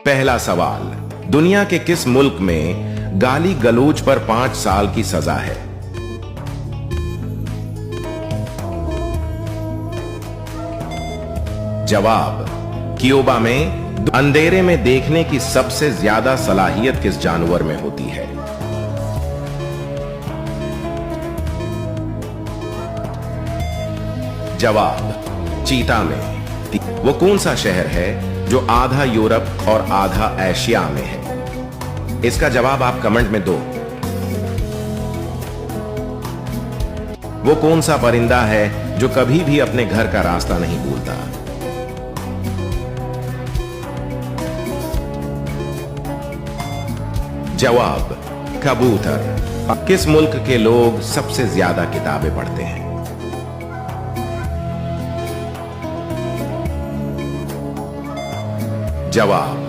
पहला सवाल, दुनिया के किस मुल्क में गाली गलौज पर 5 साल की सजा है? जवाब, क्यूबा में। अंधेरे में देखने की सबसे ज्यादा सलाहियत किस जानवर में होती है? जवाब, चीता में। वो कौन सा शहर है जो आधा यूरोप और आधा एशिया में है? इसका जवाब आप कमेंट में दो। वो कौन सा परिंदा है जो कभी भी अपने घर का रास्ता नहीं भूलता? जवाब, कबूतर। किस मुल्क के लोग सबसे ज्यादा किताबें पढ़ते हैं? जवाब,